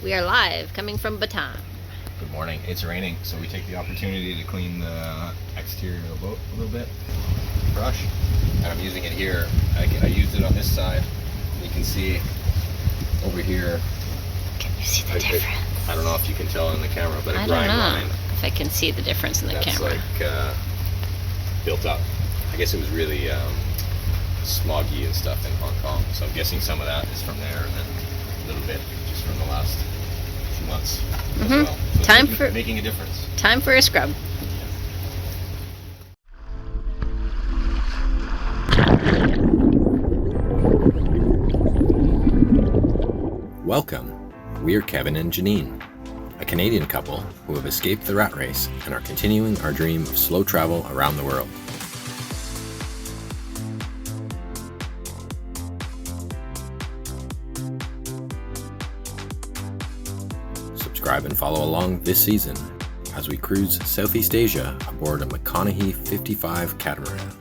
We are live, coming from Batam. Good morning. It's raining, so we take the opportunity to clean the exterior of the boat a little bit. Brush. And I'm using it here. I used it on this side. You can see over here. Can you see the difference? I don't know if you can tell in the camera, but I don't know if I can see the difference in the camera. That's built up. I guess it was really smoggy and stuff in Hong Kong, so I'm guessing some of that is from there, and then a little bit just from the last few months as well. So making a difference. Time for a scrub. Welcome. We're Kevin and Janine, a Canadian couple who have escaped the rat race and are continuing our dream of slow travel around the world. Subscribe and follow along this season as we cruise Southeast Asia aboard a McConaughey 55 catamaran.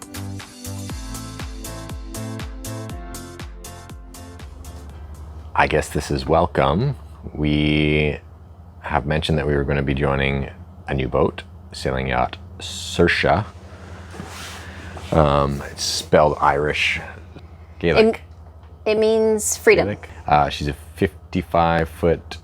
I guess this is welcome. We have mentioned that we were going to be joining a new boat, Sailing Yacht Saoirse. It's spelled Irish, Gaelic. It means freedom. Gaelic. She's a 55-foot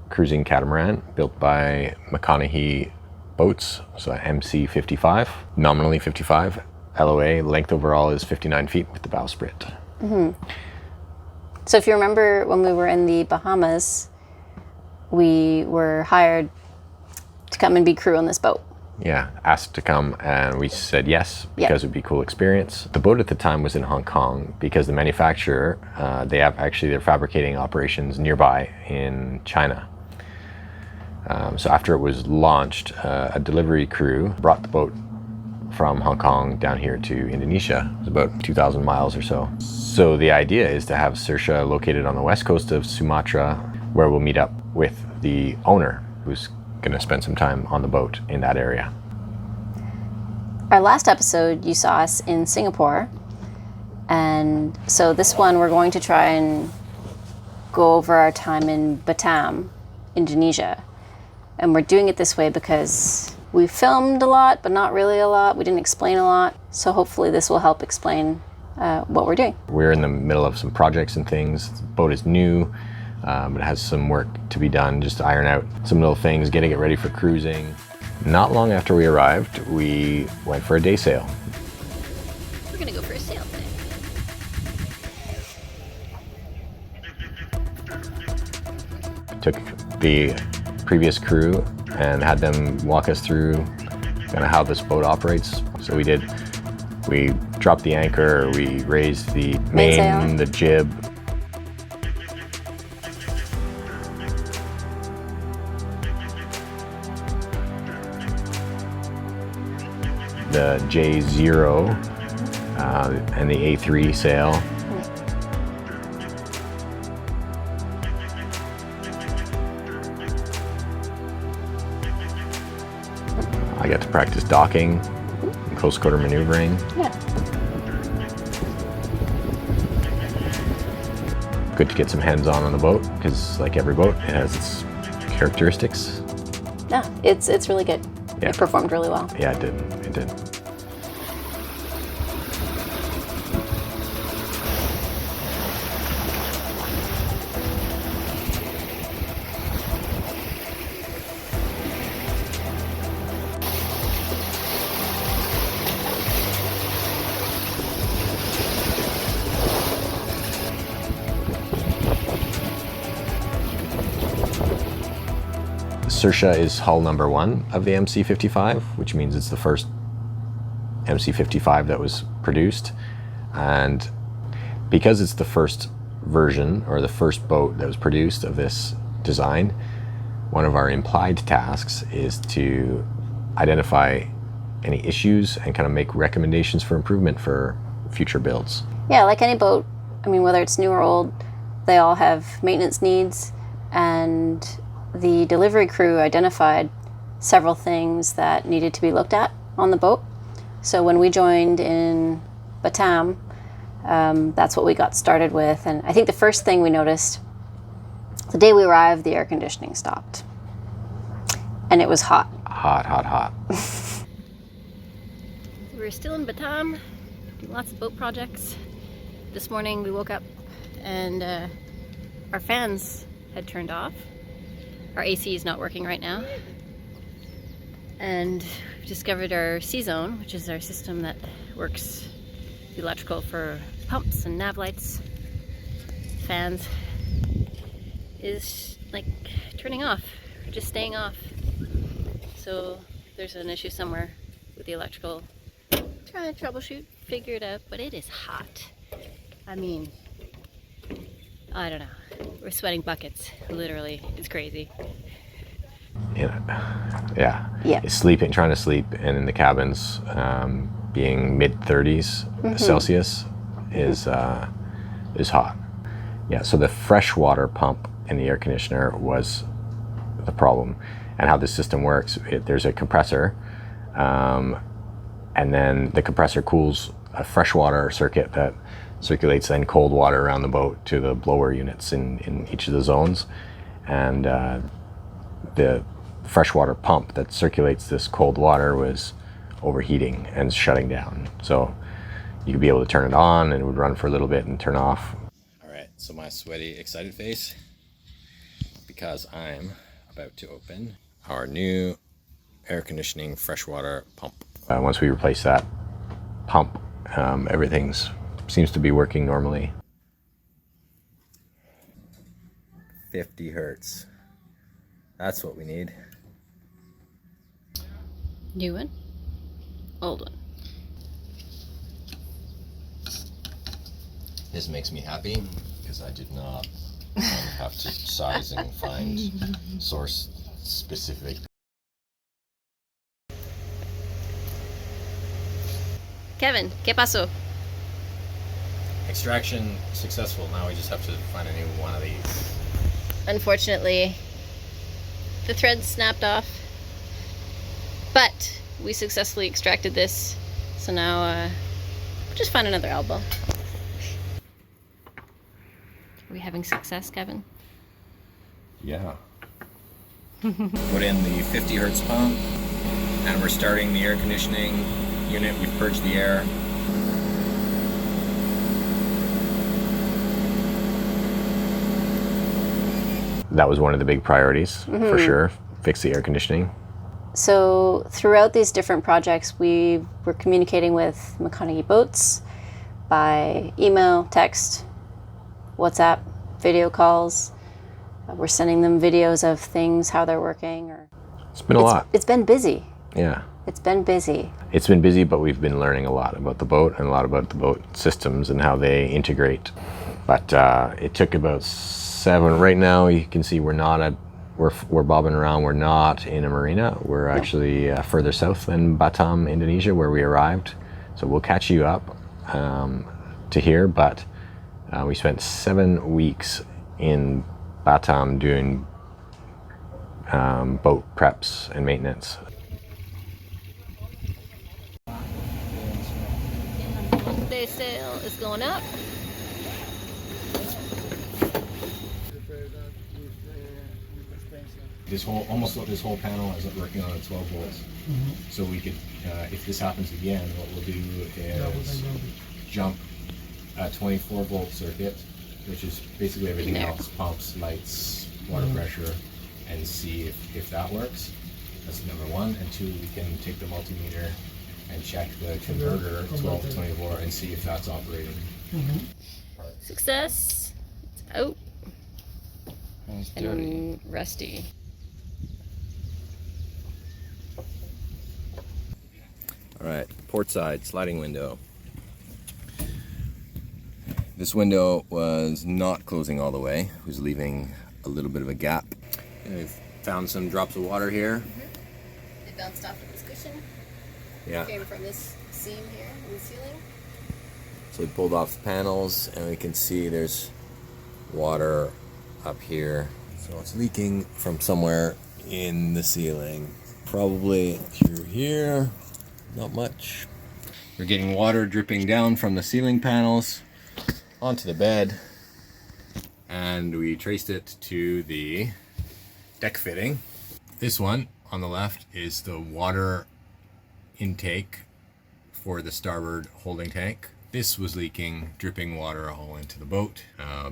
cruising catamaran built by McConaughey boats, so MC 55, nominally 55. LOA, length overall is 59 feet with the bowsprit. Mm-hmm. So if you remember when we were in the Bahamas, we were hired to come and be crew on this boat. Yeah, asked to come and we said yes because it would be a cool experience. The boat at the time was in Hong Kong because the manufacturer, they're fabricating operations nearby in China. So after it was launched, a delivery crew brought the boat from Hong Kong down here to Indonesia. It was about 2,000 miles or so. So the idea is to have Saoirse located on the west coast of Sumatra, where we'll meet up with the owner, who's going to spend some time on the boat in that area. Our last episode, you saw us in Singapore, and so this one we're going to try and go over our time in Batam, Indonesia. And we're doing it this way because we filmed a lot, but not really a lot. We didn't explain a lot. So hopefully this will help explain what we're doing. We're in the middle of some projects and things. The boat is new, but it has some work to be done just to iron out some little things, getting it ready for cruising. Not long after we arrived, we went for a day sail. We're gonna go for a sail today. Took the previous crew and had them walk us through kind of how this boat operates. So we dropped the anchor, we raised the main, the jib. The J0 and the A3 sail. I got to practice docking and close quarter maneuvering. Yeah. Good to get some hands-on on the boat because, like every boat, it has its characteristics. Yeah, it's really good. Yeah. It performed really well. Yeah, it did. It did. Saoirse is hull number 1 of the MC55, which means it's the first MC55 that was produced. And because it's the first version or the first boat that was produced of this design, one of our implied tasks is to identify any issues and kind of make recommendations for improvement for future builds. Yeah, like any boat, I mean, whether it's new or old, they all have maintenance needs, and the delivery crew identified several things that needed to be looked at on the boat. So when we joined in Batam, that's what we got started with. And I think the first thing we noticed, The day we arrived, the air conditioning stopped. And it was hot. Hot, hot, hot. We're still in Batam, doing lots of boat projects. This morning we woke up and our fans had turned off. Our AC is not working right now. And we've discovered our C-Zone, which is our system that works the electrical for pumps and nav lights, fans, is like turning off, or just staying off. So there's an issue somewhere with the electrical. Trying to troubleshoot, figure it out, but it is hot. I mean, I don't know. We're sweating buckets, literally. It's crazy. Yeah. Yeah. Sleeping, trying to sleep, and in the cabins, being mid-30s Celsius is hot. Yeah. So the freshwater pump in the air conditioner was the problem, and how the system works. There's a compressor. And then the compressor cools a freshwater circuit that circulates then cold water around the boat to the blower units in each of the zones. And the freshwater pump that circulates this cold water was overheating and shutting down. So you could be able to turn it on and it would run for a little bit and turn off. All right, so my sweaty, excited face, because I'm about to open our new air conditioning freshwater pump. Once we replace that pump, everything seems to be working normally. 50 hertz. That's what we need. New one? Old one? This makes me happy because I did not have to size and find source specific. Kevin, ¿qué pasó? Extraction successful. Now we just have to find a new one of these. Unfortunately, the thread snapped off, but we successfully extracted this. So now we'll just find another elbow. Are we having success, Kevin? Yeah. Put in the 50 hertz pump, and we're starting the air conditioning unit. We've purged the air. That was one of the big priorities, for sure. Fix the air conditioning. So throughout these different projects, we were communicating with McConaughey Boats by email, text, WhatsApp, video calls. We're sending them videos of things, how they're working. It's been a lot. It's been busy. Yeah. It's been busy. It's been busy, but we've been learning a lot about the boat and a lot about the boat systems and how they integrate. But it took about 7. Right now, you can see we're bobbing around. We're not in a marina. We're actually further south than Batam, Indonesia, where we arrived. So we'll catch you up to here. But we spent 7 weeks in Batam doing boat preps and maintenance. Day sail is going up. This whole panel is working on a 12 volts. So we could, if this happens again, what we'll do is jump a 24 volt circuit, which is basically everything else, pumps, lights, water pressure, and see if that works. That's number 1. And 2, we can take the multimeter and check the converter 12 to 24 and see if that's operating. Success. It's out. It's dirty. And rusty. All right, port side sliding window. This window was not closing all the way. It was leaving a little bit of a gap. And we've found some drops of water here. It bounced off of this cushion. Yeah. Came from this seam here in the ceiling. So we pulled off the panels and we can see there's water up here. So it's leaking from somewhere in the ceiling. Probably through here, not much. We're getting water dripping down from the ceiling panels onto the bed. And and we traced it to the deck fitting. This one on the left is the water intake for the starboard holding tank. This was leaking, dripping water all into the boat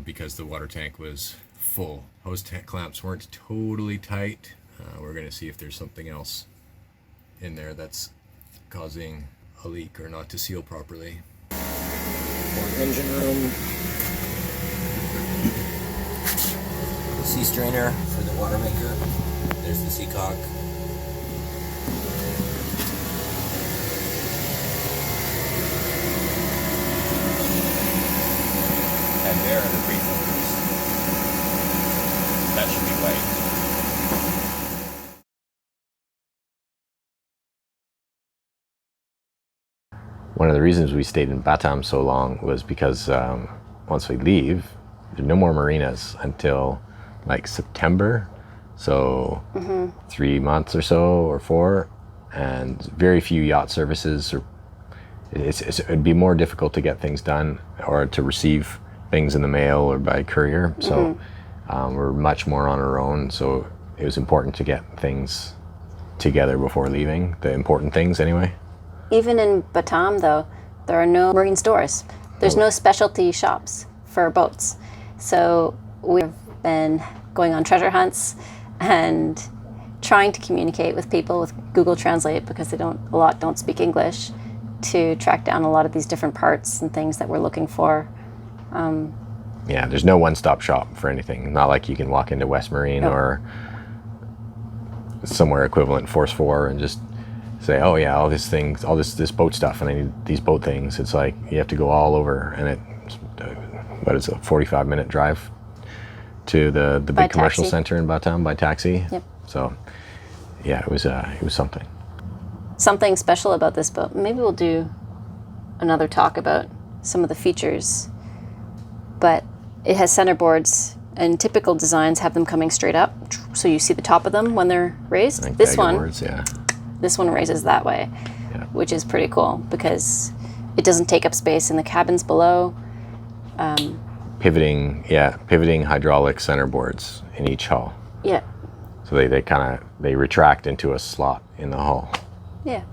because the water tank was full. Hose clamps weren't totally tight. We're gonna see if there's something else in there that's causing a leak or not to seal properly. More engine room. The sea strainer for the water maker. There's the sea cock. And there are the pre-filters. That should be white. One of the reasons we stayed in Batam so long was because once we leave, there's no more marinas until like September. So 3 months or so, or 4, and very few yacht services. It'd be more difficult to get things done or to receive things in the mail or by courier. So we're much more on our own. So it was important to get things together before leaving, the important things anyway. Even in Batam, though, there are no marine stores. There's no specialty shops for boats. So we've been going on treasure hunts and trying to communicate with people with Google Translate, because a lot don't speak English, to track down a lot of these different parts and things that we're looking for. Yeah, there's no one-stop shop for anything. Not like you can walk into West Marine or somewhere equivalent, Force 4, and just say, oh yeah, all these things, all this boat stuff, and I need these boat things. It's like you have to go all over, and it's a 45-minute drive to the big commercial center in Batam by taxi. Yep. So yeah, it was something. Something special about this boat. Maybe we'll do another talk about some of the features, but it has centerboards, and typical designs have them coming straight up, so you see the top of them when they're raised. This one raises that way, which is pretty cool because it doesn't take up space in the cabins below. Pivoting hydraulic centerboards in each hull. Yeah. So they retract into a slot in the hull. Yeah.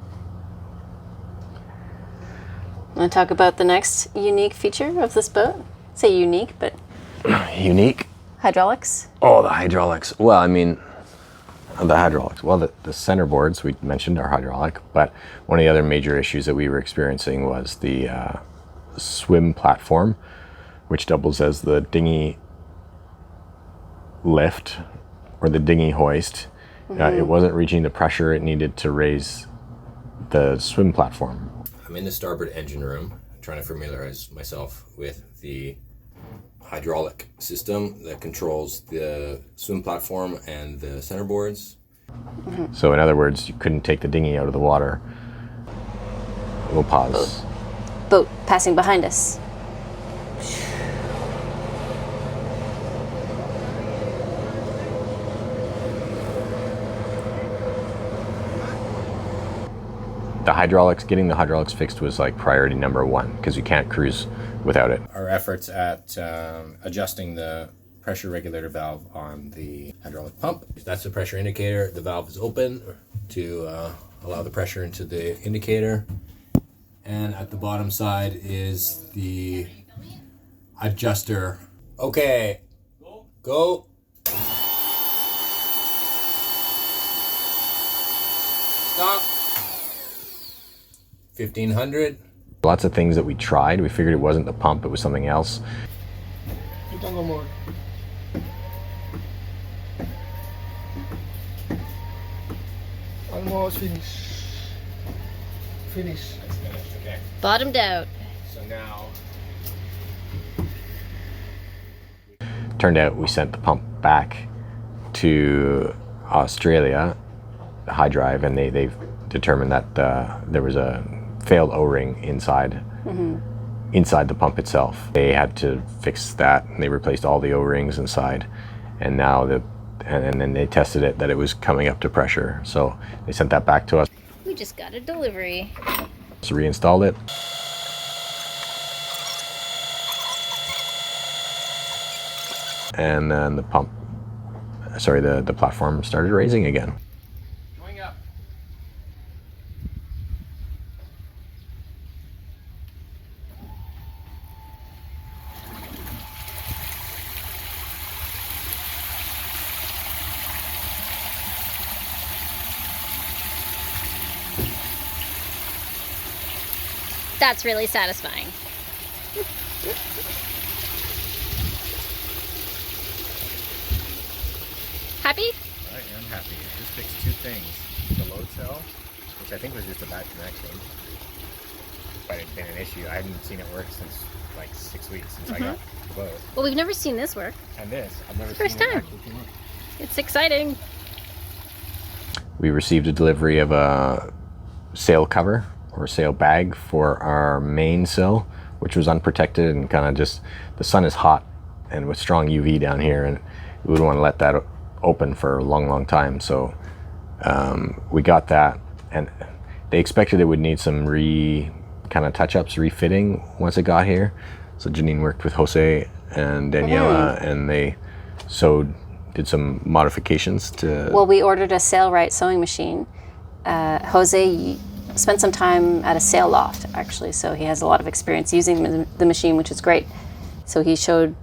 Want to talk about the next unique feature of this boat? Say unique, but unique. Hydraulics. Oh, the hydraulics. Well, I mean, the hydraulics. Well, the centerboards we mentioned are hydraulic, but one of the other major issues that we were experiencing was the swim platform, which doubles as the dinghy lift or the dinghy hoist. It wasn't reaching the pressure it needed to raise the swim platform. I'm in the starboard engine room, trying to familiarize myself with the hydraulic system that controls the swim platform and the centerboards. So in other words, you couldn't take the dinghy out of the water. We'll pause. Boat passing behind us. Getting the hydraulics fixed was like priority number 1 because you can't cruise without it. Our efforts at adjusting the pressure regulator valve on the hydraulic pump. That's the pressure indicator. The valve is open to allow the pressure into the indicator. And at the bottom side is the adjuster. Okay, go. Stop. 1500. Lots of things that we tried. We figured it wasn't the pump, it was something else. Almost finished. Finish. That's finished, okay. Bottomed out. So now... Turned out we sent the pump back to Australia, the high drive, and they've determined that there was a failed O-ring inside the pump itself. They had to fix that, and they replaced all the O-rings inside, and now and then they tested it that it was coming up to pressure, so they sent that back to us. We just got a delivery. So reinstalled it. And then the platform started raising again. Going up. That's really satisfying. Happy? I am happy. It just fixed two things. The load cell, which I think was just a bad connection, but it's been an issue. I hadn't seen it work since like 6 weeks since I got the boat. Well, we've never seen this work. And this, I've never First seen time. it actually come up. It's exciting. We received a delivery of a sail cover or sail bag for our mainsail, which was unprotected and kind of just, the sun is hot and with strong UV down here, and we wouldn't want to let that open for a long time. So we got that, and they expected it would need some kind of touch-ups, refitting once it got here. So Janine worked with Jose and Daniela, and they did some modifications to... Well, we ordered a Sailrite sewing machine. Jose spent some time at a sail loft, actually, so he has a lot of experience using the machine, which is great. So he showed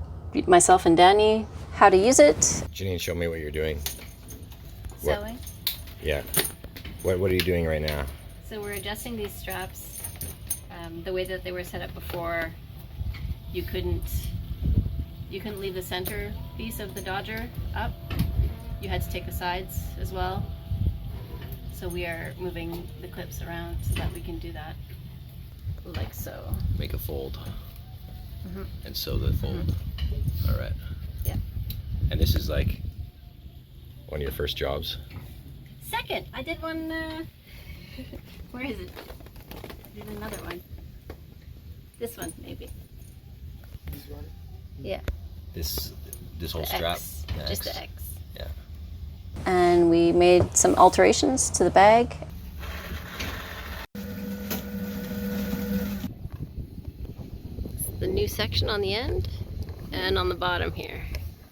myself and Danny how to use it. Janine, show me what you're doing. Sewing. Yeah. What are you doing right now? So we're adjusting these straps. The way that they were set up before, you couldn't leave the center piece of the Dodger up. You had to take the sides as well. So we are moving the clips around so that we can do that, like so. Make a fold. And sew the fold. All right. Yeah. And this is like one of your first jobs? Second, I did one, where is it? I did another one. This one, maybe. This one. Yeah. This whole The strap? X. The Just X. the X. Yeah. And we made some alterations to the bag. The new section on the end and on the bottom here.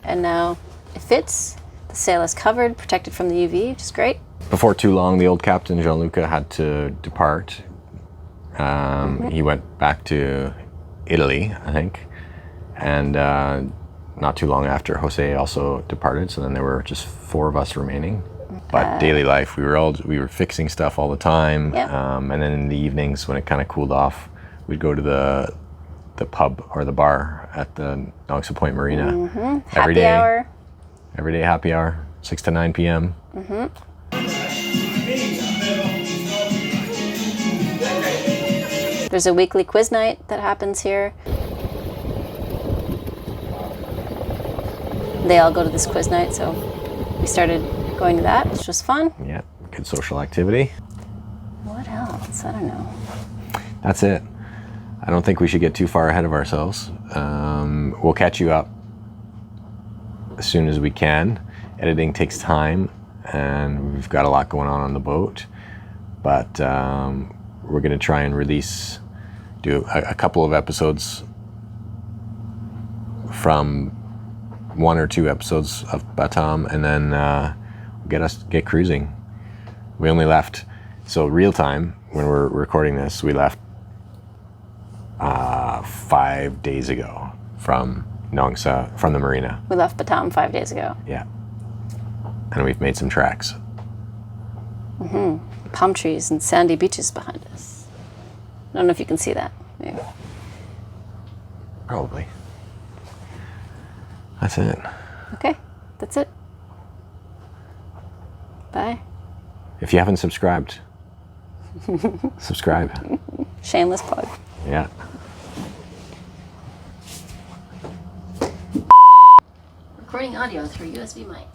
And now it fits. The sail is covered, protected from the UV, which is great. Before too long, the old captain, Gianluca, had to depart. He went back to Italy, I think. And not too long after, Jose also departed, so then there were just 4 of us remaining. But daily life, we were fixing stuff all the time. Yep. And then in the evenings, when it kind of cooled off, we'd go to the pub or the bar at the Nongsa Point Marina. Happy hour. Every day happy hour, 6 to 9 p.m. There's a weekly quiz night that happens here. They all go to this quiz night, so we started going to that, which was fun. Yeah, good social activity. What else? I don't know. That's it. I don't think we should get too far ahead of ourselves. We'll catch you up as soon as we can. Editing takes time, and we've got a lot going on the boat. But we're going to try and do a couple of episodes from 1 or 2 episodes of Batam, and then get cruising. We only left, so real time when we're recording this, we left 5 days ago from Nongsa, from the marina. We left Batam 5 days ago. Yeah, and we've made some tracks. Palm trees and sandy beaches behind us. I don't know if you can see that. Maybe. Probably. That's it. Okay, that's it. Bye. If you haven't subscribed, subscribe. Shameless plug. Yeah. Recording audio through USB mic.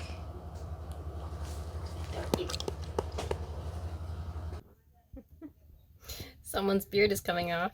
Someone's beard is coming off.